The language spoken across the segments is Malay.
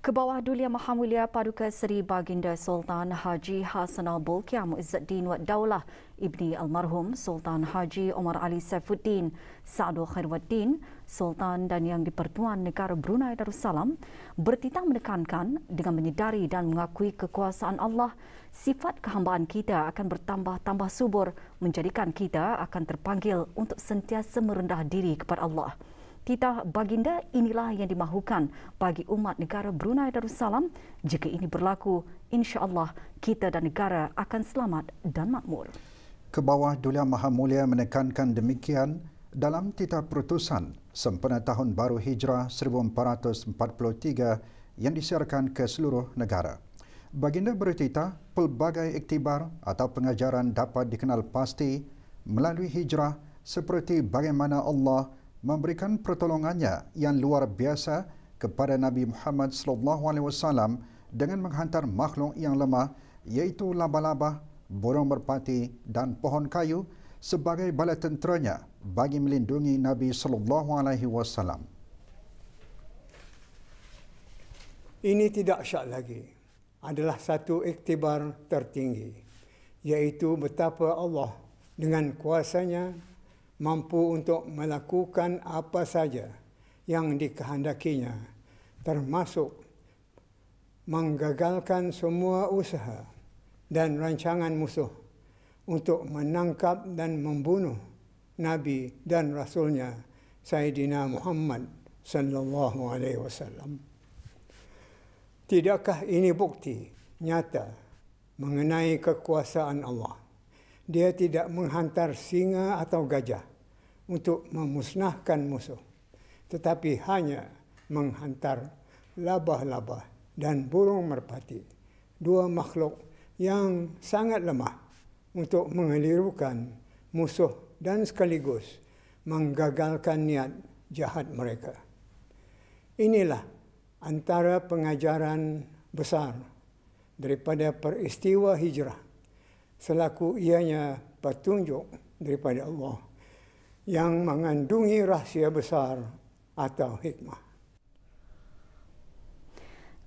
Kebawah Duli Yang Maha Mulia Paduka Seri Baginda Sultan Haji Hassanal Bolkiah Muizzuddin Wad Daulah Ibni Almarhum Sultan Haji Omar Ali Saifuddin Sa'adul Khairuddin Sultan dan Yang di-Pertuan Negara Brunei Darussalam bertitah menekankan dengan menyedari dan mengakui kekuasaan Allah, sifat kehambaan kita akan bertambah-tambah subur menjadikan kita akan terpanggil untuk sentiasa merendah diri kepada Allah. Titah baginda inilah yang dimahukan bagi umat negara Brunei Darussalam. Jika ini berlaku, insya-Allah kita dan negara akan selamat dan makmur. Kebawah Duli Yang Maha Mulia menekankan demikian dalam titah perutusan sempena Tahun Baru Hijrah 1443 yang disiarkan ke seluruh negara. Baginda bertitah pelbagai iktibar atau pengajaran dapat dikenal pasti melalui hijrah seperti bagaimana Allah memberikan pertolongannya yang luar biasa kepada Nabi Muhammad SAW dengan menghantar makhluk yang lemah iaitu laba-laba, burung merpati dan pohon kayu sebagai bala tenteranya bagi melindungi Nabi SAW. Ini tidak syak lagi adalah satu iktibar tertinggi, iaitu betapa Allah dengan kuasanya mampu untuk melakukan apa saja yang dikehendakinya, termasuk menggagalkan semua usaha dan rancangan musuh untuk menangkap dan membunuh Nabi dan Rasulnya Sayyidina Muhammad sallallahu alaihi wasallam. Tidakkah ini bukti nyata mengenai kekuasaan Allah? Dia tidak menghantar singa atau gajah untuk memusnahkan musuh, tetapi hanya menghantar labah-labah dan burung merpati, dua makhluk yang sangat lemah, untuk mengelirukan musuh dan sekaligus menggagalkan niat jahat mereka. Inilah antara pengajaran besar daripada peristiwa hijrah, selaku ianya petunjuk daripada Allah yang mengandungi rahsia besar atau hikmah.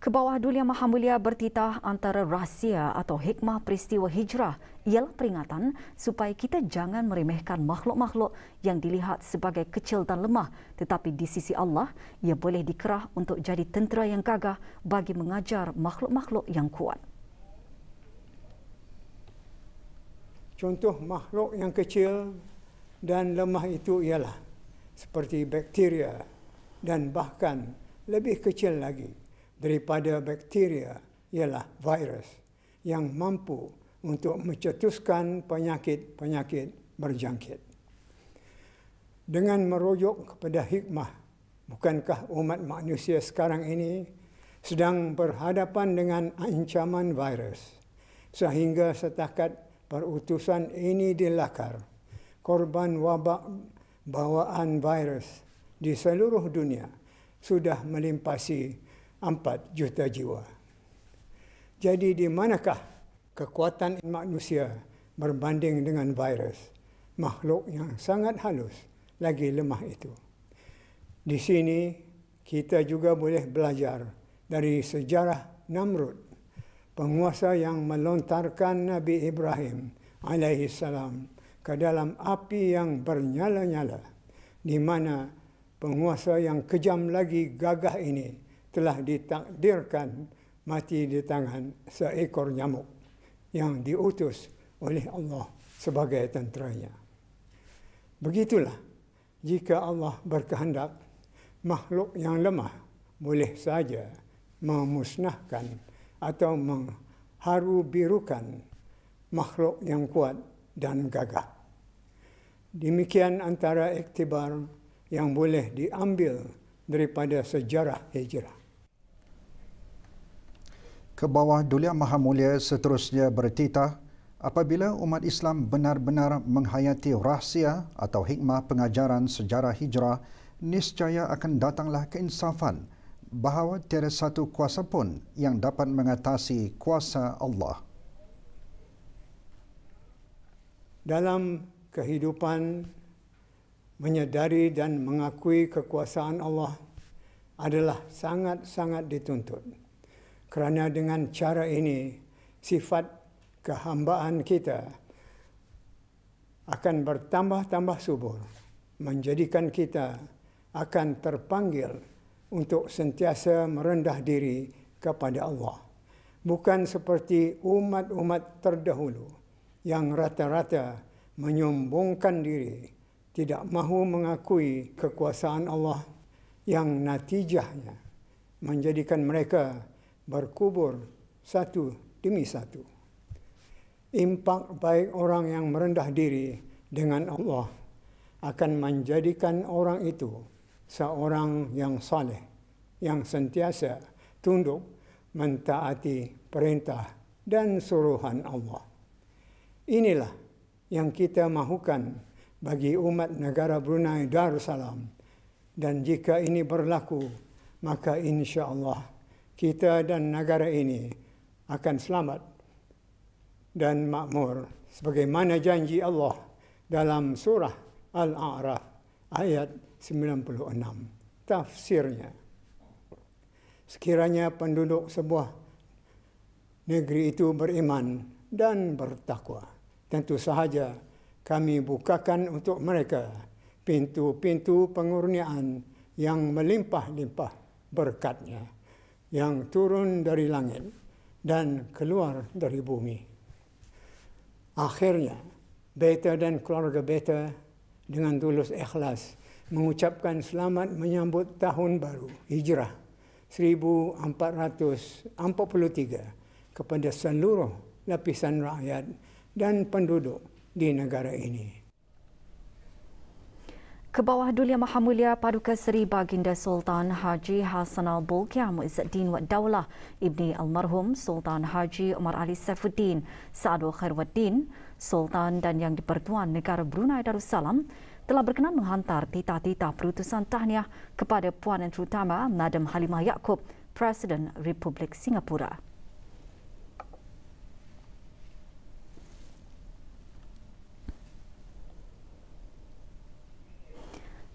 Kebawah Duli Yang Maha Mulia bertitah antara rahsia atau hikmah peristiwa hijrah ialah peringatan supaya kita jangan meremehkan makhluk-makhluk yang dilihat sebagai kecil dan lemah, tetapi di sisi Allah ia boleh dikerah untuk jadi tentera yang gagah bagi mengajar makhluk-makhluk yang kuat. Contoh makhluk yang kecil dan lemah itu ialah seperti bakteria dan bahkan lebih kecil lagi daripada bakteria ialah virus yang mampu untuk mencetuskan penyakit-penyakit berjangkit. Dengan merujuk kepada hikmah, bukankah umat manusia sekarang ini sedang berhadapan dengan ancaman virus sehingga setakat perutusan ini dilakar, korban wabak bawaan virus di seluruh dunia sudah melimpasi 4 juta jiwa. Jadi di manakah kekuatan manusia berbanding dengan virus, makhluk yang sangat halus lagi lemah itu? Di sini kita juga boleh belajar dari sejarah Namrud, penguasa yang melontarkan Nabi Ibrahim alaihissalam ke dalam api yang bernyala-nyala, di mana penguasa yang kejam lagi gagah ini telah ditakdirkan mati di tangan seekor nyamuk yang diutus oleh Allah sebagai tenteranya. Begitulah jika Allah berkehendak, makhluk yang lemah boleh saja memusnahkan atau mengharu birukan makhluk yang kuat dan gagah. Demikian antara iktibar yang boleh diambil daripada sejarah hijrah. Kebawah Duli Yang Maha Mulia seterusnya bertitah apabila umat Islam benar-benar menghayati rahsia atau hikmah pengajaran sejarah hijrah, niscaya akan datanglah keinsafan bahawa tiada satu kuasa pun yang dapat mengatasi kuasa Allah. Dalam kehidupan, menyedari dan mengakui kekuasaan Allah adalah sangat-sangat dituntut. Kerana dengan cara ini, sifat kehambaan kita akan bertambah-tambah subur, menjadikan kita akan terpanggil untuk sentiasa merendah diri kepada Allah. Bukan seperti umat-umat terdahulu yang rata-rata menyombongkan diri, tidak mahu mengakui kekuasaan Allah yang natijahnya menjadikan mereka berkubur satu demi satu. Impak baik orang yang merendah diri dengan Allah akan menjadikan orang itu seorang yang saleh, yang sentiasa tunduk mentaati perintah dan suruhan Allah. Inilah yang kita mahukan bagi umat negara Brunei Darussalam, dan jika ini berlaku, maka insya-Allah kita dan negara ini akan selamat dan makmur sebagaimana janji Allah dalam surah Al-A'raf ayat 96. Tafsirnya, sekiranya penduduk sebuah negeri itu beriman dan bertakwa, tentu sahaja kami bukakan untuk mereka pintu-pintu pengurniaan yang melimpah-limpah berkatnya, yang turun dari langit dan keluar dari bumi. Akhirnya, beta dan keluarga beta dengan tulus ikhlas mengucapkan selamat menyambut tahun baru Hijrah 1443 kepada seluruh lapisan rakyat dan penduduk di negara ini. Kebawah Duli Maha Mulia Paduka Seri Baginda Sultan Haji Hassanal Bolkiah Muizzuddin Wad Daulah Ibni Almarhum Sultan Haji Omar Ali Saifuddin Saadul Khairwaddin, Sultan dan Yang di-Pertuan Negara Brunei Darussalam telah berkenan menghantar titah-titah perutusan tahniah kepada Puan yang terutama Madam Halimah Yaakob, Presiden Republik Singapura.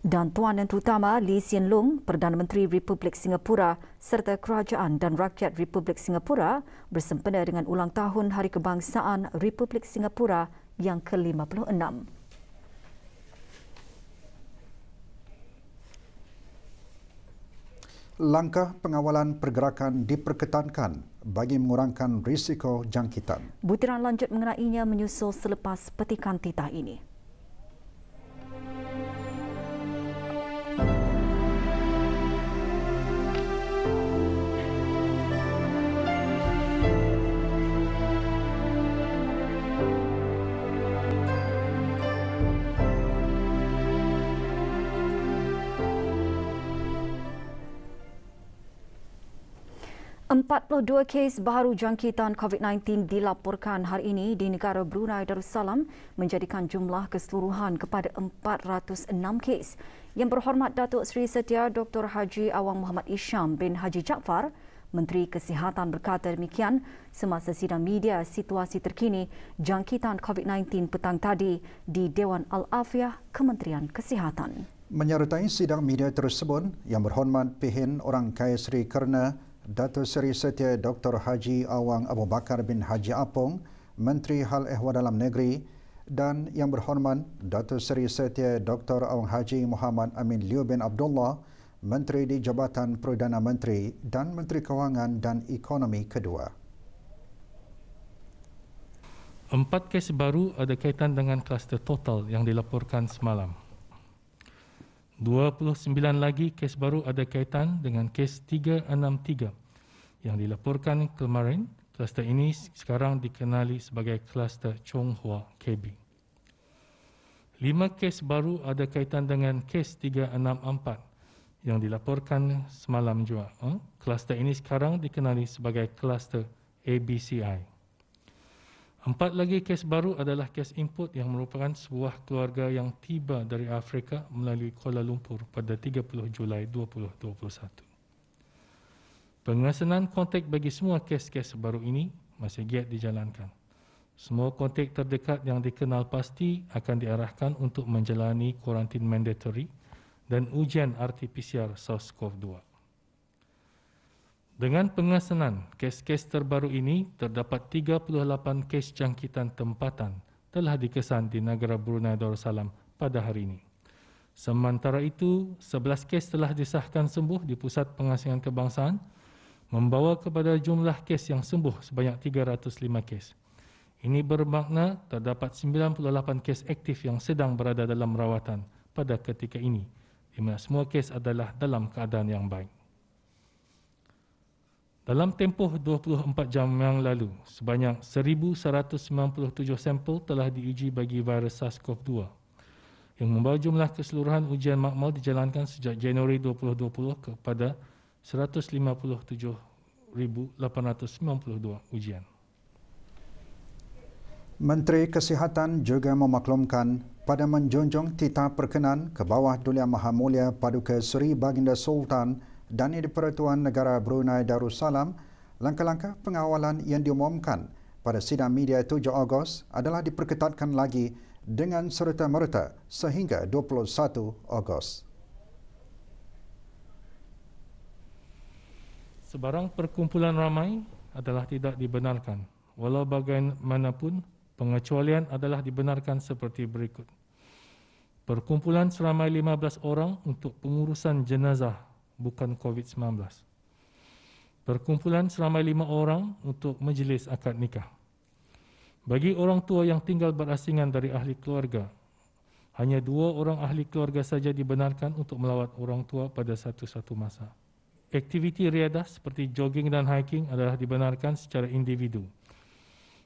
Dan Tuan yang terutama Lee Hsien Loong, Perdana Menteri Republik Singapura serta Kerajaan dan Rakyat Republik Singapura bersempena dengan ulang tahun Hari Kebangsaan Republik Singapura yang ke-56. Langkah pengawalan pergerakan diperketatkan bagi mengurangkan risiko jangkitan. Butiran lanjut mengenainya menyusul selepas petikan titah ini. Dua kes baru jangkitan COVID-19 dilaporkan hari ini di negara Brunei Darussalam menjadikan jumlah keseluruhan kepada 406 kes. Yang berhormat Datuk Seri Setia Dr. Haji Awang Muhammad Isham bin Haji Jaafar, Menteri Kesihatan berkata demikian semasa sidang media situasi terkini jangkitan COVID-19 petang tadi di Dewan Al-Afiah Kementerian Kesihatan. Menyertai sidang media tersebut, Yang berhormat Pihin Orang Kaya Seri Kerna Datuk Seri Setia Dr. Haji Awang Abu Bakar bin Haji Apong, Menteri Hal Ehwal Dalam Negeri, dan Yang berhormat Datuk Seri Setia Dr. Awang Haji Muhammad Amin Liu bin Abdullah, Menteri di Jabatan Perdana Menteri dan Menteri Kewangan dan Ekonomi kedua. 4 kes baru ada kaitan dengan kluster total yang dilaporkan semalam. 29 lagi kes baru ada kaitan dengan kes 363 yang dilaporkan kemarin. Kluster ini sekarang dikenali sebagai kluster Chong Hua KB. 5 kes baru ada kaitan dengan kes 364 yang dilaporkan semalam juga. Kluster ini sekarang dikenali sebagai kluster ABCI. 4 lagi kes baru adalah kes import yang merupakan sebuah keluarga yang tiba dari Afrika melalui Kuala Lumpur pada 30 Julai 2021. Pengesanan kontak bagi semua kes-kes baru ini masih giat dijalankan. Semua kontak terdekat yang dikenal pasti akan diarahkan untuk menjalani kuarantin mandatory dan ujian RT-PCR SARS-CoV-2. Dengan pengesanan kes-kes terbaru ini, terdapat 38 kes jangkitan tempatan telah dikesan di negara Brunei Darussalam pada hari ini. Sementara itu, 11 kes telah disahkan sembuh di Pusat Pengasingan Kebangsaan, membawa kepada jumlah kes yang sembuh sebanyak 305 kes. Ini bermakna terdapat 98 kes aktif yang sedang berada dalam rawatan pada ketika ini, di mana semua kes adalah dalam keadaan yang baik. Dalam tempoh 24 jam yang lalu, sebanyak 1,197 sampel telah diuji bagi virus SARS-CoV-2 yang membawa jumlah keseluruhan ujian makmal dijalankan sejak Januari 2020 kepada 157,892 ujian. Menteri Kesihatan juga memaklumkan pada menjunjung titah perkenan ke bawah Duli Yang Maha Mulia Paduka Seri Baginda Sultan dan di-Pertuan Negara Brunei Darussalam, langkah-langkah pengawalan yang diumumkan pada sidang media 7 Ogos adalah diperketatkan lagi dengan serta-merta sehingga 21 Ogos. Sebarang perkumpulan ramai adalah tidak dibenarkan. Walau bagaimanapun, pengecualian adalah dibenarkan seperti berikut. Perkumpulan seramai 15 orang untuk pengurusan jenazah bukan COVID-19. Perkumpulan seramai 5 orang untuk majlis akad nikah. Bagi orang tua yang tinggal berasingan dari ahli keluarga, hanya 2 orang ahli keluarga saja dibenarkan untuk melawat orang tua pada satu-satu masa. Aktiviti riadah seperti jogging dan hiking adalah dibenarkan secara individu,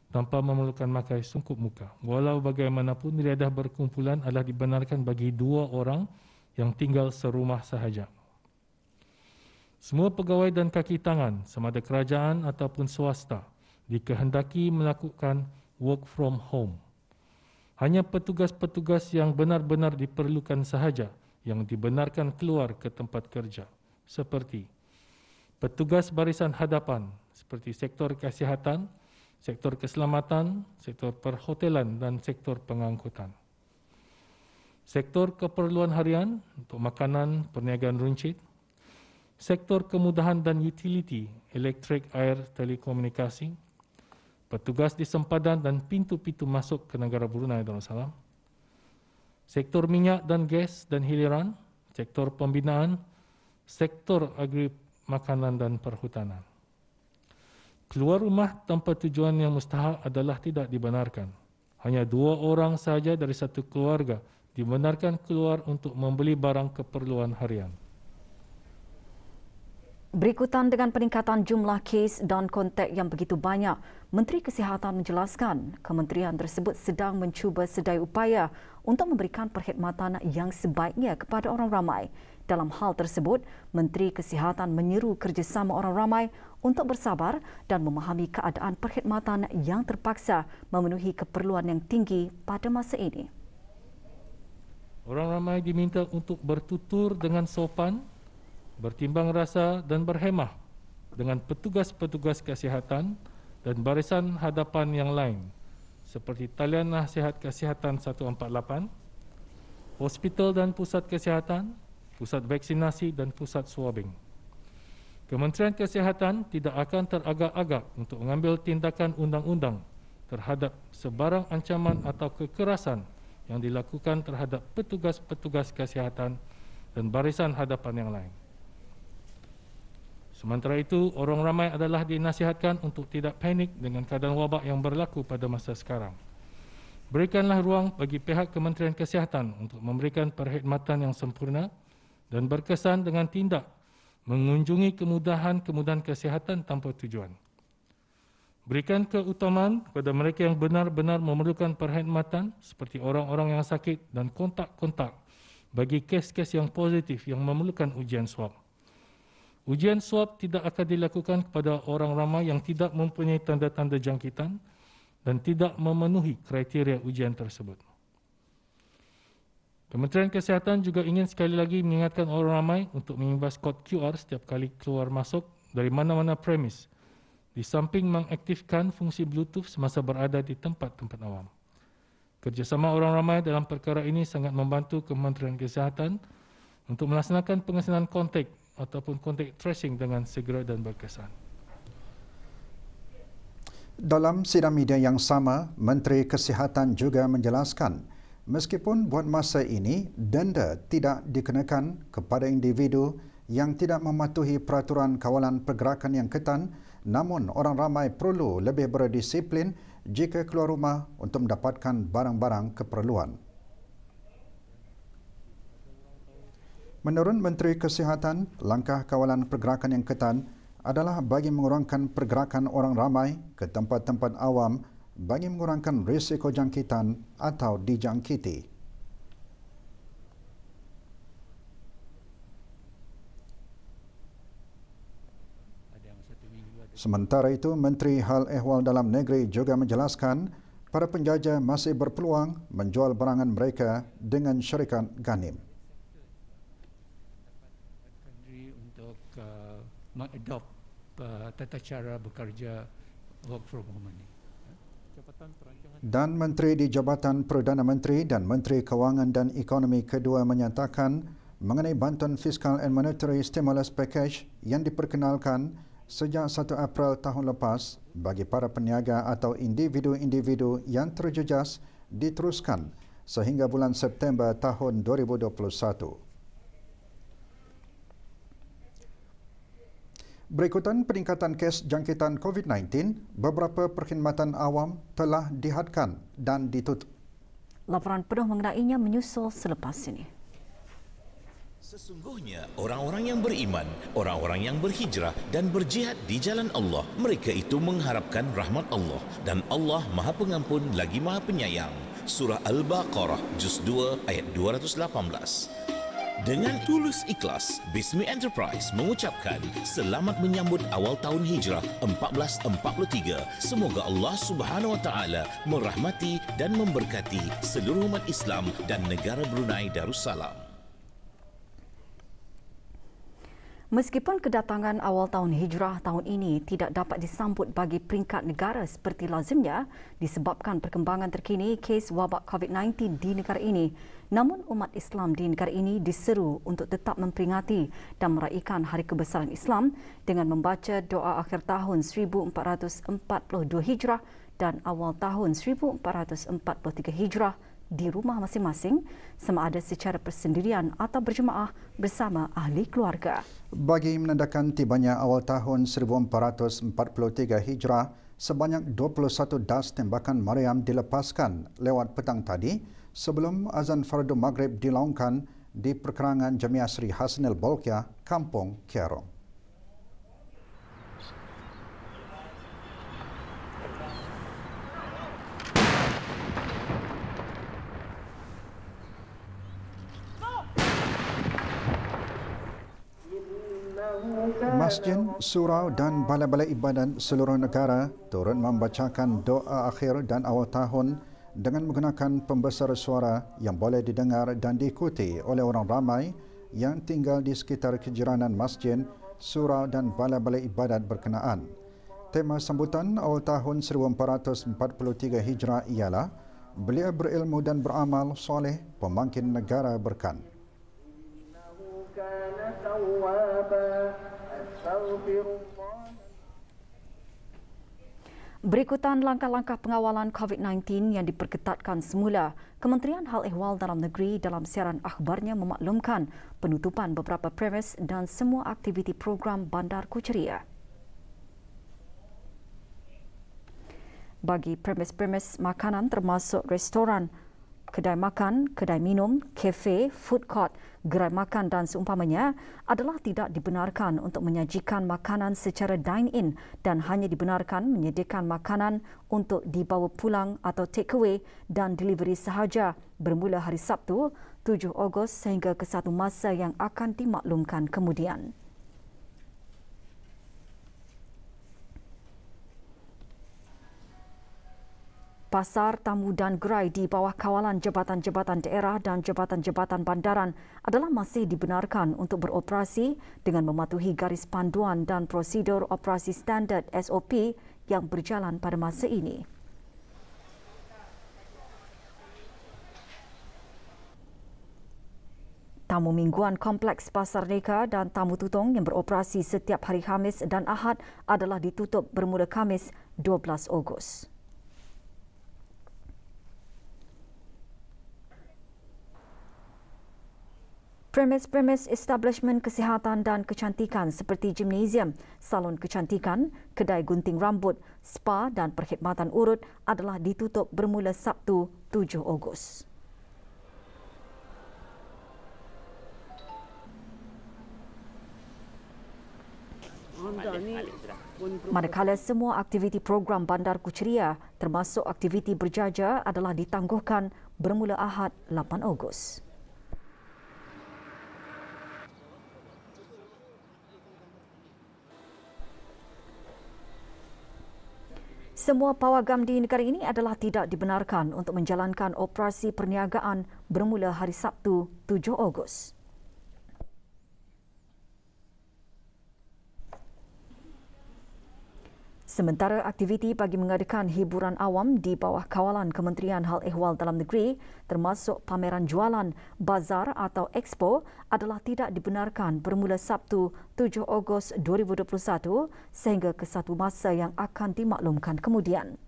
tanpa memerlukan memakai sungkup muka. Walau bagaimanapun, riadah berkumpulan adalah dibenarkan bagi 2 orang yang tinggal serumah sahaja. Semua pegawai dan kaki tangan, sama ada kerajaan ataupun swasta, dikehendaki melakukan work from home. Hanya petugas-petugas yang benar-benar diperlukan sahaja yang dibenarkan keluar ke tempat kerja, seperti petugas barisan hadapan, seperti sektor kesihatan, sektor keselamatan, sektor perhotelan dan sektor pengangkutan. Sektor keperluan harian untuk makanan, perniagaan runcit. Sektor kemudahan dan utility, elektrik, air, telekomunikasi. Petugas di sempadan dan pintu-pintu masuk ke negara Brunei Darussalam. Sektor minyak dan gas dan hiliran. Sektor pembinaan. Sektor agri, makanan dan perhutanan. Keluar rumah tanpa tujuan yang mustahak adalah tidak dibenarkan. Hanya 2 orang sahaja dari satu keluarga dibenarkan keluar untuk membeli barang keperluan harian. Berikutan dengan peningkatan jumlah kes dan kontak yang begitu banyak, Menteri Kesihatan menjelaskan kementerian tersebut sedang mencuba sedaya upaya untuk memberikan perkhidmatan yang sebaiknya kepada orang ramai. Dalam hal tersebut, Menteri Kesihatan menyeru kerjasama orang ramai untuk bersabar dan memahami keadaan perkhidmatan yang terpaksa memenuhi keperluan yang tinggi pada masa ini. Orang ramai diminta untuk bertutur dengan sopan, bertimbang rasa dan berhemah dengan petugas-petugas kesihatan dan barisan hadapan yang lain seperti talian nasihat kesihatan 148, hospital dan pusat kesihatan, pusat vaksinasi dan pusat swabbing. Kementerian Kesihatan tidak akan teragak-agak untuk mengambil tindakan undang-undang terhadap sebarang ancaman atau kekerasan yang dilakukan terhadap petugas-petugas kesihatan dan barisan hadapan yang lain. Sementara itu, orang ramai adalah dinasihatkan untuk tidak panik dengan keadaan wabak yang berlaku pada masa sekarang. Berikanlah ruang bagi pihak Kementerian Kesihatan untuk memberikan perkhidmatan yang sempurna dan berkesan dengan tindak mengunjungi kemudahan-kemudahan kesihatan tanpa tujuan. Berikan keutamaan kepada mereka yang benar-benar memerlukan perkhidmatan seperti orang-orang yang sakit dan kontak-kontak bagi kes-kes yang positif yang memerlukan ujian swab. Ujian swab tidak akan dilakukan kepada orang ramai yang tidak mempunyai tanda-tanda jangkitan dan tidak memenuhi kriteria ujian tersebut. Kementerian Kesihatan juga ingin sekali lagi mengingatkan orang ramai untuk mengimbas kod QR setiap kali keluar masuk dari mana-mana premis, di samping mengaktifkan fungsi Bluetooth semasa berada di tempat-tempat awam. Kerjasama orang ramai dalam perkara ini sangat membantu Kementerian Kesihatan untuk melaksanakan pengesanan kontak ataupun kontak tracing dengan segera dan berkesan. Dalam sidang media yang sama, Menteri Kesihatan juga menjelaskan meskipun buat masa ini denda tidak dikenakan kepada individu yang tidak mematuhi peraturan kawalan pergerakan yang ketat, namun orang ramai perlu lebih berdisiplin jika keluar rumah untuk mendapatkan barang-barang keperluan. Menurut Menteri Kesihatan, langkah kawalan pergerakan yang ketat adalah bagi mengurangkan pergerakan orang ramai ke tempat-tempat awam bagi mengurangkan risiko jangkitan atau dijangkiti. Sementara itu, Menteri Hal Ehwal Dalam Negeri juga menjelaskan para penjajah masih berpeluang menjual barangan mereka dengan syarikat Ghanim. Untuk mengadopt tata cara bekerja work from home ini. Dan Menteri di Jabatan Perdana Menteri dan Menteri Kewangan dan Ekonomi kedua menyatakan mengenai bantuan fiskal and monetary stimulus package yang diperkenalkan sejak 1 April tahun lepas bagi para peniaga atau individu-individu yang terjejas diteruskan sehingga bulan September tahun 2021. Berikutan peningkatan kes jangkitan COVID-19, beberapa perkhidmatan awam telah dihadkan dan ditutup. Laporan penuh mengenainya menyusul selepas ini. Sesungguhnya orang-orang yang beriman, orang-orang yang berhijrah dan berjihad di jalan Allah, mereka itu mengharapkan rahmat Allah dan Allah Maha Pengampun lagi Maha Penyayang. Surah Al-Baqarah juz 2 ayat 218. Dengan tulus ikhlas, Bismi Enterprise mengucapkan selamat menyambut awal tahun Hijrah 1443. Semoga Allah Subhanahu Wa Taala merahmati dan memberkati seluruh umat Islam dan negara Brunei Darussalam. Meskipun kedatangan awal tahun Hijrah tahun ini tidak dapat disambut bagi peringkat negara seperti lazimnya disebabkan perkembangan terkini kes wabak COVID-19 di negara ini, namun umat Islam di negara ini diseru untuk tetap memperingati dan meraihkan Hari Kebesaran Islam dengan membaca doa akhir tahun 1442 Hijrah dan awal tahun 1443 Hijrah di rumah masing-masing sama ada secara persendirian atau berjemaah bersama ahli keluarga. Bagi menandakan tibanya awal tahun 1443 Hijrah, sebanyak 21 das tembakan meriam dilepaskan lewat petang tadi sebelum azan fardu maghrib dilaungkan di perkerangan Jamiah Sri Hasanil Bolkiah, Kampung Kiarong. Masjid, surau dan balai-balai ibadat seluruh negara turut membacakan doa akhir dan awal tahun dengan menggunakan pembesar suara yang boleh didengar dan diikuti oleh orang ramai yang tinggal di sekitar kejiranan masjid, surau dan balai-balai ibadat berkenaan. Tema sambutan awal tahun 1443 Hijrah ialah belia berilmu dan beramal soleh pembangkit negara berkan. Berikutan langkah-langkah pengawalan COVID-19 yang diperketatkan semula, Kementerian Hal Ehwal Dalam Negeri dalam siaran akhbarnya memaklumkan penutupan beberapa premis dan semua aktiviti program Bandar Kucheriya. Bagi premis-premis makanan termasuk restoran, kedai makan, kedai minum, kafe, food court, gerai makan dan seumpamanya adalah tidak dibenarkan untuk menyajikan makanan secara dine-in dan hanya dibenarkan menyediakan makanan untuk dibawa pulang atau take away dan delivery sahaja bermula hari Sabtu 7 Ogos sehingga ke satu masa yang akan dimaklumkan kemudian. Pasar, tamu dan gerai di bawah kawalan jabatan-jabatan daerah dan jabatan-jabatan bandaran adalah masih dibenarkan untuk beroperasi dengan mematuhi garis panduan dan prosedur operasi standard SOP yang berjalan pada masa ini. tamu mingguan Kompleks Pasar Neka dan tamu tutong yang beroperasi setiap hari Khamis dan Ahad adalah ditutup bermula Khamis 12 Ogos. Premis-premis establishment kesihatan dan kecantikan seperti gimnasium, salon kecantikan, kedai gunting rambut, spa dan perkhidmatan urut adalah ditutup bermula Sabtu 7 Ogos. Manakala semua aktiviti program Bandar Kuchria termasuk aktiviti berjaja adalah ditangguhkan bermula Ahad 8 Ogos. Semua pawagam di negara ini adalah tidak dibenarkan untuk menjalankan operasi perniagaan bermula hari Sabtu 7 Ogos. Sementara aktiviti bagi mengadakan hiburan awam di bawah kawalan Kementerian Hal Ehwal Dalam Negeri termasuk pameran jualan, bazar atau expo adalah tidak dibenarkan bermula Sabtu 7 Ogos 2021 sehingga ke satu masa yang akan dimaklumkan kemudian.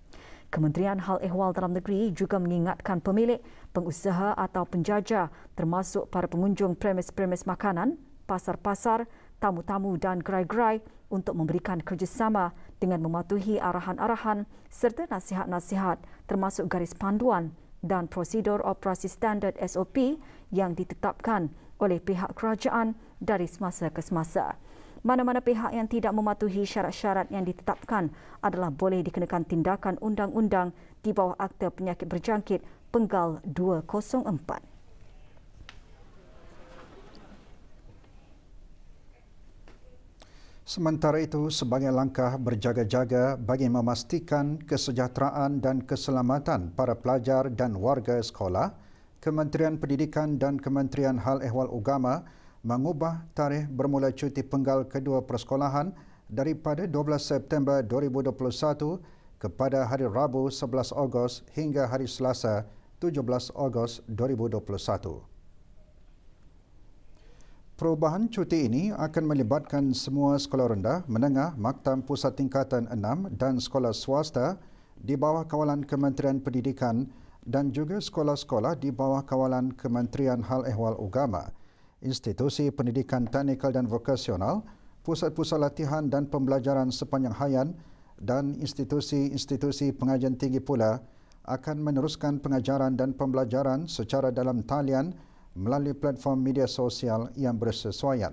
Kementerian Hal Ehwal Dalam Negeri juga mengingatkan pemilik, pengusaha atau penjaja termasuk para pengunjung premis-premis makanan, pasar-pasar, tamu-tamu dan gerai-gerai untuk memberikan kerjasama dengan mematuhi arahan-arahan serta nasihat-nasihat termasuk garis panduan dan prosedur operasi standard SOP yang ditetapkan oleh pihak kerajaan dari semasa ke semasa. Mana-mana pihak yang tidak mematuhi syarat-syarat yang ditetapkan adalah boleh dikenakan tindakan undang-undang di bawah Akta Penyakit Berjangkit Penggal 204. Sementara itu, sebagai langkah berjaga-jaga bagi memastikan kesejahteraan dan keselamatan para pelajar dan warga sekolah, Kementerian Pendidikan dan Kementerian Hal Ehwal Agama mengubah tarikh bermula cuti penggal kedua persekolahan daripada 12 September 2021 kepada hari Rabu 11 Ogos hingga hari Selasa 17 Ogos 2021. Perubahan cuti ini akan melibatkan semua sekolah rendah, menengah, maktab pusat tingkatan 6 dan sekolah swasta di bawah kawalan Kementerian Pendidikan dan juga sekolah-sekolah di bawah kawalan Kementerian Hal Ehwal Agama, institusi pendidikan teknikal dan vokasional, pusat-pusat latihan dan pembelajaran sepanjang hayat dan institusi-institusi pengajian tinggi pula akan meneruskan pengajaran dan pembelajaran secara dalam talian melalui platform media sosial yang bersesuaian.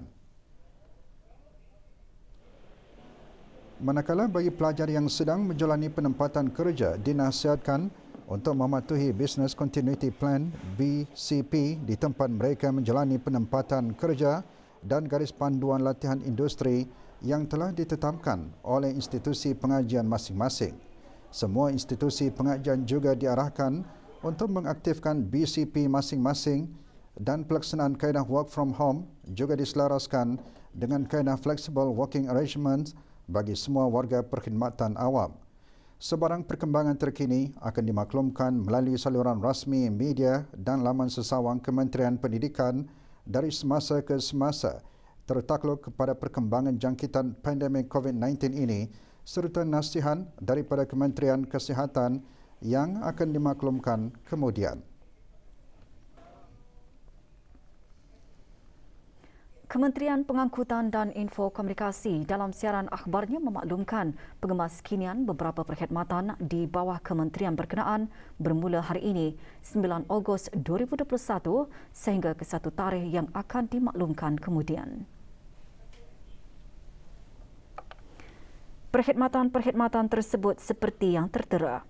Manakala bagi pelajar yang sedang menjalani penempatan kerja dinasihatkan untuk mematuhi Business Continuity Plan BCP di tempat mereka menjalani penempatan kerja dan garis panduan latihan industri yang telah ditetapkan oleh institusi pengajian masing-masing. Semua institusi pengajian juga diarahkan untuk mengaktifkan BCP masing-masing dan pelaksanaan kaedah work from home juga diselaraskan dengan kaedah flexible working arrangements bagi semua warga perkhidmatan awam. Sebarang perkembangan terkini akan dimaklumkan melalui saluran rasmi media dan laman sesawang Kementerian Pendidikan dari semasa ke semasa tertakluk kepada perkembangan jangkitan pandemik COVID-19 ini serta nasihat daripada Kementerian Kesihatan yang akan dimaklumkan kemudian. Kementerian Pengangkutan dan Infokomunikasi dalam siaran akhbarnya memaklumkan pengemas kinian beberapa perkhidmatan di bawah kementerian berkenaan bermula hari ini 9 Ogos 2021 sehingga ke satu tarikh yang akan dimaklumkan kemudian. Perkhidmatan-perkhidmatan tersebut seperti yang tertera.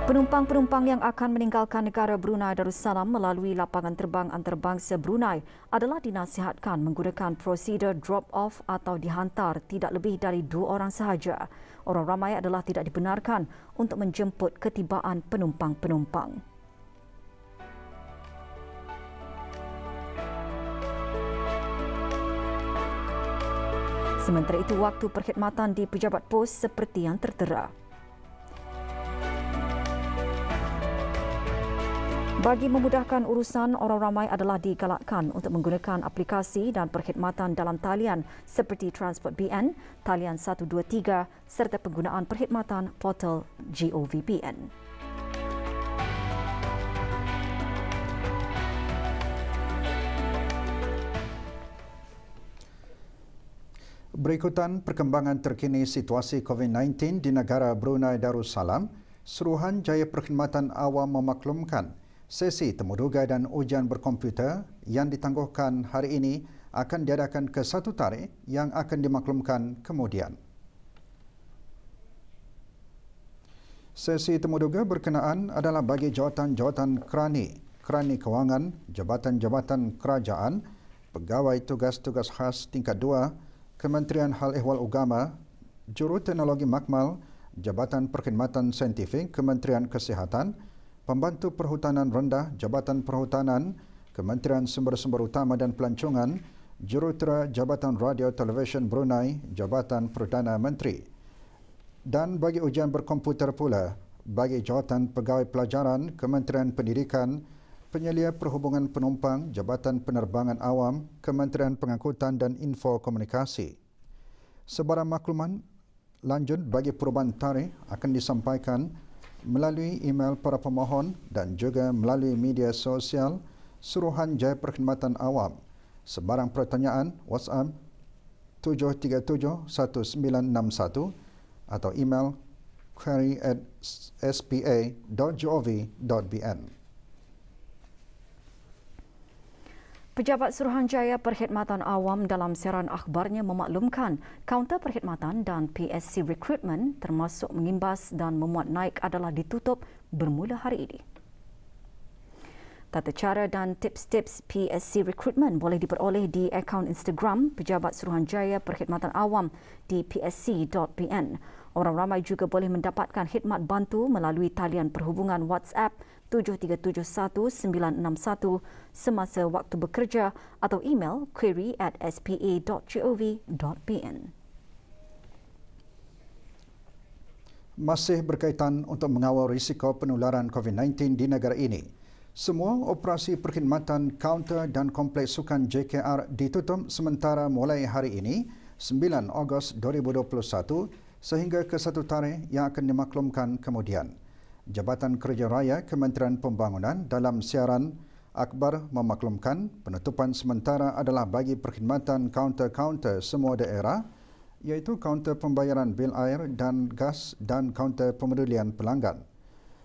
Penumpang-penumpang yang akan meninggalkan negara Brunei Darussalam melalui lapangan terbang antarabangsa Brunei adalah dinasihatkan menggunakan prosedur drop-off atau dihantar tidak lebih dari 2 orang sahaja. Orang ramai adalah tidak dibenarkan untuk menjemput ketibaan penumpang-penumpang. Sementara itu, waktu perkhidmatan di pejabat pos seperti yang tertera. Bagi memudahkan urusan, orang ramai adalah digalakkan untuk menggunakan aplikasi dan perkhidmatan dalam talian seperti Transport BN, Talian 123 serta penggunaan perkhidmatan portal GOVBN. Berikutan perkembangan terkini situasi COVID-19 di negara Brunei Darussalam, Suruhanjaya Perkhidmatan Awam memaklumkan sesi temuduga dan ujian berkomputer yang ditangguhkan hari ini akan diadakan ke satu tarikh yang akan dimaklumkan kemudian. Sesi temuduga berkenaan adalah bagi jawatan-jawatan kerani kewangan, jabatan-jabatan kerajaan, pegawai tugas-tugas khas tingkat 2, Kementerian Hal Ehwal Agama, Juruteknologi Makmal, Jabatan Perkhidmatan Saintifik, Kementerian Kesihatan, Pembantu Perhutanan Rendah, Jabatan Perhutanan, Kementerian Sumber-Sumber Utama dan Pelancongan, Jurutera Jabatan Radio Televisyen Brunei, Jabatan Perdana Menteri. Dan bagi ujian berkomputer pula, bagi jawatan pegawai pelajaran, Kementerian Pendidikan, Penyelia Perhubungan Penumpang, Jabatan Penerbangan Awam, Kementerian Pengangkutan dan Info Komunikasi. Sebarang makluman lanjut bagi perubahan tarikh akan disampaikan melalui email para pemohon dan juga melalui media sosial Suruhanjaya Perkhidmatan Awam. Sebarang pertanyaan WhatsApp 737-1961 atau email query@spa.gov.bn. Pejabat Suruhanjaya Perkhidmatan Awam dalam siaran akhbarnya memaklumkan kaunter perkhidmatan dan PSC Recruitment termasuk mengimbas dan memuat naik adalah ditutup bermula hari ini. Tata cara dan tips-tips PSC Recruitment boleh diperoleh di akaun Instagram Pejabat Suruhanjaya Perkhidmatan Awam di psc.bn. Orang ramai juga boleh mendapatkan khidmat bantu melalui talian perhubungan WhatsApp 7371-961 semasa waktu bekerja atau email query@spa.gov.bn. Masih berkaitan untuk mengawal risiko penularan COVID-19 di negara ini, semua operasi perkhidmatan kaunter dan kompleks sukan JKR ditutup sementara mulai hari ini 9 Ogos 2021 sehingga ke satu tarikh yang akan dimaklumkan kemudian. Jabatan Kerja Raya Kementerian Pembangunan dalam siaran akhbar memaklumkan penutupan sementara adalah bagi perkhidmatan kaunter-kaunter semua daerah iaitu kaunter pembayaran bil air dan gas dan kaunter pemedulian pelanggan.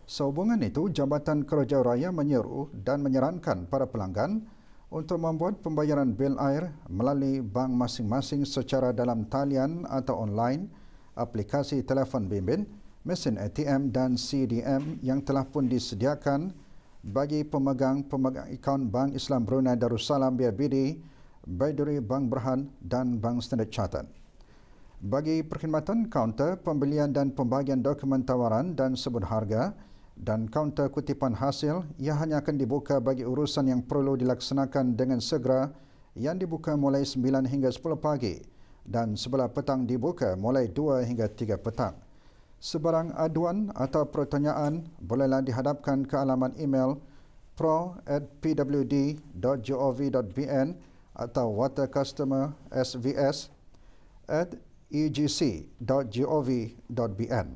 Sehubungan itu, Jabatan Kerja Raya menyeru dan menyarankan para pelanggan untuk membuat pembayaran bil air melalui bank masing-masing secara dalam talian atau online, aplikasi telefon bimbit, mesin ATM dan CDM yang telah pun disediakan bagi pemegang akaun Bank Islam Brunei Darussalam BRBD, Baiduri Bank Berhad dan Bank Standard Chartered. Bagi perkhidmatan kaunter pembelian dan pembagian dokumen tawaran dan sebut harga dan kaunter kutipan hasil, ia hanya akan dibuka bagi urusan yang perlu dilaksanakan dengan segera yang dibuka mulai 9 hingga 10 pagi dan sebelah petang dibuka mulai 2 hingga 3 petang. Sebarang aduan atau pertanyaan bolehlah dihadapkan ke alamat email pro@pwd.gov.bn atau watercustomer.svs@egc.gov.bn.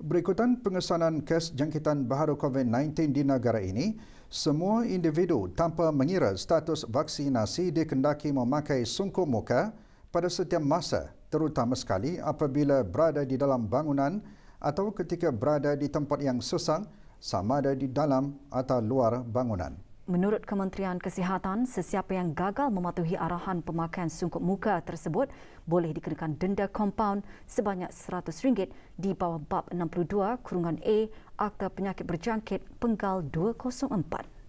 Berikutan pengesanan kes jangkitan baharu COVID-19 di negara ini, semua individu tanpa mengira status vaksinasi dikendaki memakai sungkup muka pada setiap masa, terutama sekali apabila berada di dalam bangunan atau ketika berada di tempat yang sesak, sama ada di dalam atau luar bangunan. Menurut Kementerian Kesihatan, sesiapa yang gagal mematuhi arahan pemakaian sungkup muka tersebut boleh dikenakan denda kompaun sebanyak RM100 di bawah bab 62(a) Akta Penyakit Berjangkit Penggal 204.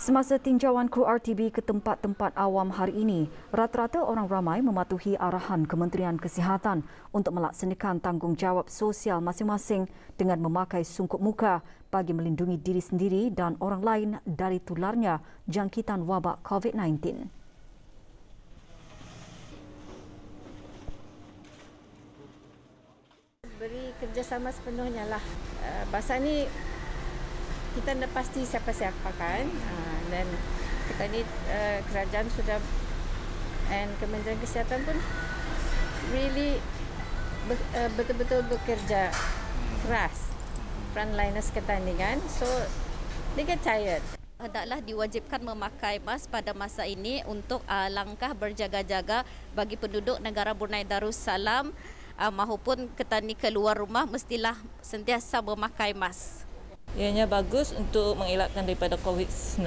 Semasa tinjauan kru RTB ke tempat-tempat awam hari ini, rata-rata orang ramai mematuhi arahan Kementerian Kesihatan untuk melaksanakan tanggungjawab sosial masing-masing dengan memakai sungkup muka bagi melindungi diri sendiri dan orang lain dari tularnya jangkitan wabak COVID-19. bekerjasama sepenuhnya lah. Bahasa ni kita tak pasti siapa-siapa kan. Dan kita ni kerajaan sudah dan Kementerian Kesihatan pun really betul-betul bekerja keras. Frontliners ketandingan. So they get tired. Hendaklah diwajibkan memakai mask pada masa ini untuk langkah berjaga-jaga bagi penduduk negara Brunei Darussalam maupun ketani keluar rumah mestilah sentiasa memakai mask. Ianya bagus untuk mengelakkan daripada COVID-19.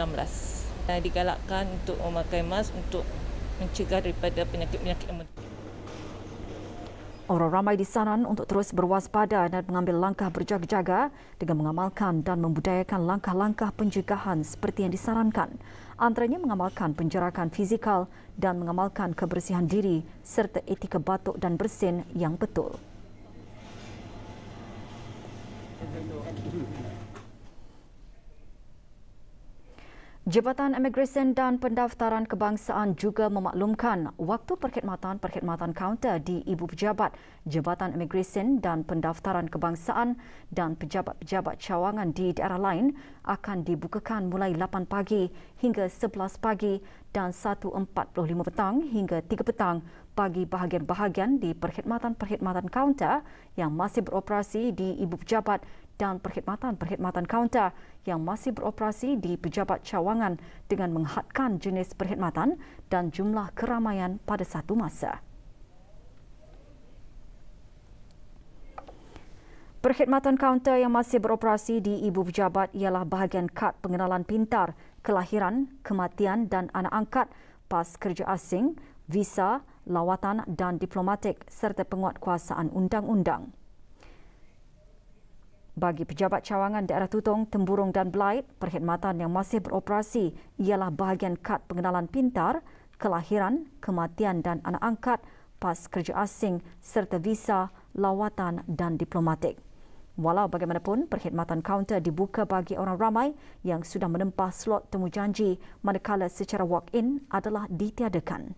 Digalakkan untuk memakai mask untuk mencegah daripada penyakit-penyakit yang Orang ramai disaran untuk terus berwaspada dan mengambil langkah berjaga-jaga dengan mengamalkan dan membudayakan langkah-langkah pencegahan seperti yang disarankan. Antaranya mengamalkan penjarakan fizikal dan mengamalkan kebersihan diri serta etika batuk dan bersin yang betul. Jabatan Imigresen dan Pendaftaran Kebangsaan juga memaklumkan waktu perkhidmatan kaunter di Ibu Pejabat Jabatan Imigresen dan Pendaftaran Kebangsaan dan pejabat-pejabat cawangan di daerah lain akan dibukakan mulai 8 pagi hingga 11 pagi dan 1.45 petang hingga 3 petang bagi bahagian-bahagian di perkhidmatan kaunter yang masih beroperasi di Ibu Pejabat dan perkhidmatan kaunter yang masih beroperasi di pejabat cawangan dengan menghadkan jenis perkhidmatan dan jumlah keramaian pada satu masa. Perkhidmatan kaunter yang masih beroperasi di Ibu Pejabat ialah bahagian kad pengenalan pintar, kelahiran, kematian dan anak angkat, pas kerja asing, visa, lawatan dan diplomatik serta penguatkuasaan undang-undang. Bagi pejabat cawangan daerah Tutong, Temburong dan Belait, perkhidmatan yang masih beroperasi ialah bahagian kad pengenalan pintar, kelahiran, kematian dan anak angkat, pas kerja asing serta visa, lawatan dan diplomatik. Walau bagaimanapun, perkhidmatan kaunter dibuka bagi orang ramai yang sudah menempah slot temujanji manakala secara walk-in adalah ditiadakan.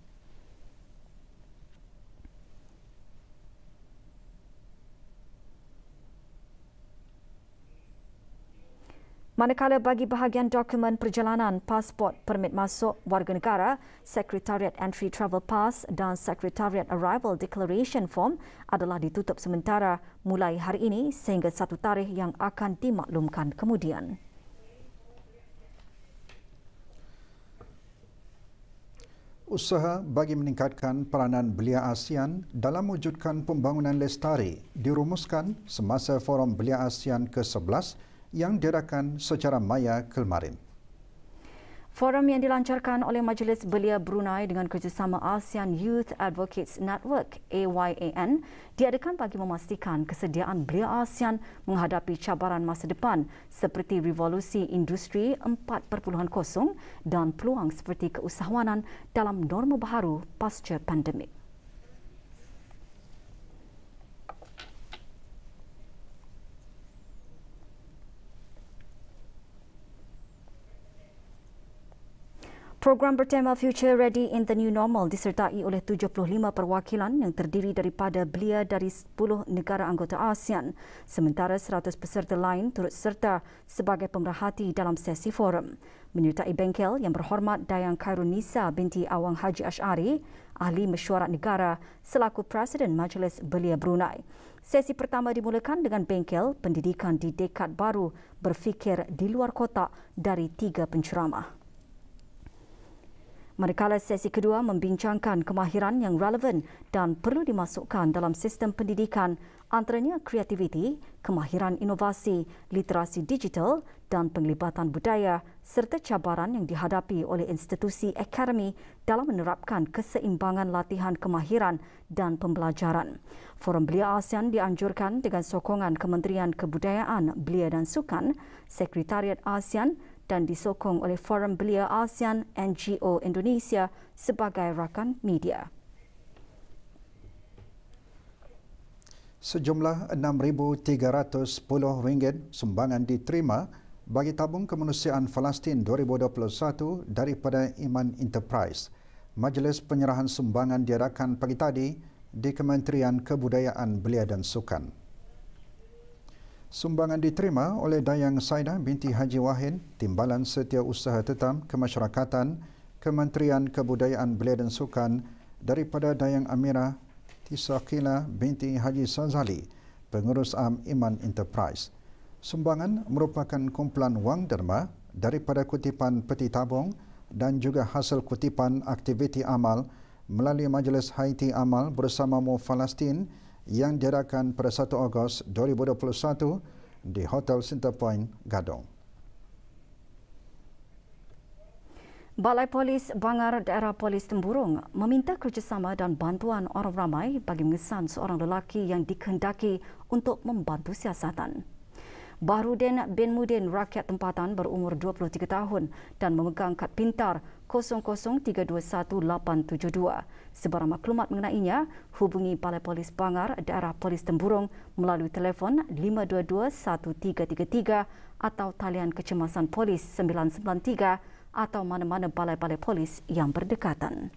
Manakala bagi bahagian dokumen perjalanan, pasport, permit masuk warga negara, Sekretariat Entry Travel Pass dan Sekretariat Arrival Declaration Form adalah ditutup sementara mulai hari ini sehingga satu tarikh yang akan dimaklumkan kemudian. Usaha bagi meningkatkan peranan belia ASEAN dalam mewujudkan pembangunan lestari dirumuskan semasa Forum Belia ASEAN ke-11 yang diadakan secara maya kemarin. Forum yang dilancarkan oleh Majlis Belia Brunei dengan kerjasama ASEAN Youth Advocates Network AYAN diadakan bagi memastikan kesediaan belia ASEAN menghadapi cabaran masa depan seperti revolusi industri 4.0 dan peluang seperti keusahawanan dalam norma baharu pasca pandemik. Program bertema Future Ready in the New Normal disertai oleh 75 perwakilan yang terdiri daripada belia dari 10 negara anggota ASEAN, sementara 100 peserta lain turut serta sebagai pemerhati dalam sesi forum. Menyertai bengkel yang berhormat Dayang Khairunisa binti Awang Haji Ash'ari, Ahli Mesyuarat Negara selaku Presiden Majlis Belia Brunei. Sesi pertama dimulakan dengan bengkel pendidikan di dekad baru berfikir di luar kotak dari 3 penceramah. Manakala sesi kedua membincangkan kemahiran yang relevan dan perlu dimasukkan dalam sistem pendidikan, antaranya kreativiti, kemahiran inovasi, literasi digital dan penglibatan budaya serta cabaran yang dihadapi oleh institusi akademi dalam menerapkan keseimbangan latihan kemahiran dan pembelajaran. Forum Belia ASEAN dianjurkan dengan sokongan Kementerian Kebudayaan, Belia dan Sukan, Sekretariat ASEAN dan disokong oleh Forum Belia ASEAN NGO Indonesia sebagai rakan media. Sejumlah RM6,310 sumbangan diterima bagi tabung kemanusiaan Palestin 2021 daripada Iman Enterprise. Majlis penyerahan sumbangan diadakan pagi tadi di Kementerian Kebudayaan, Belia dan Sukan. Sumbangan diterima oleh Dayang Saidah binti Haji Wahid, Timbalan Setiausaha Tetap Kemasyarakatan, Kementerian Kebudayaan Belia dan Sukan, daripada Dayang Amira Tisakila binti Haji Sazali, Pengurus Am Iman Enterprise. Sumbangan merupakan kumpulan wang derma daripada kutipan peti tabung dan juga hasil kutipan aktiviti amal melalui Majlis Haiti Amal bersama Mu Palestin yang diadakan pada 1 Ogos 2021 di Hotel Centrepoint, Gadong. Balai Polis Bangar Daerah Polis Temburong meminta kerjasama dan bantuan orang ramai bagi mengesan seorang lelaki yang dikehendaki untuk membantu siasatan. Bahrudin bin Mudin, rakyat tempatan berumur 23 tahun dan memegang kad pintar 00321872. Sebarang maklumat mengenainya, hubungi Balai Polis Bangar Daerah Polis Temburong melalui telefon 522-1333 atau talian kecemasan polis 993 atau mana-mana balai-balai polis yang berdekatan.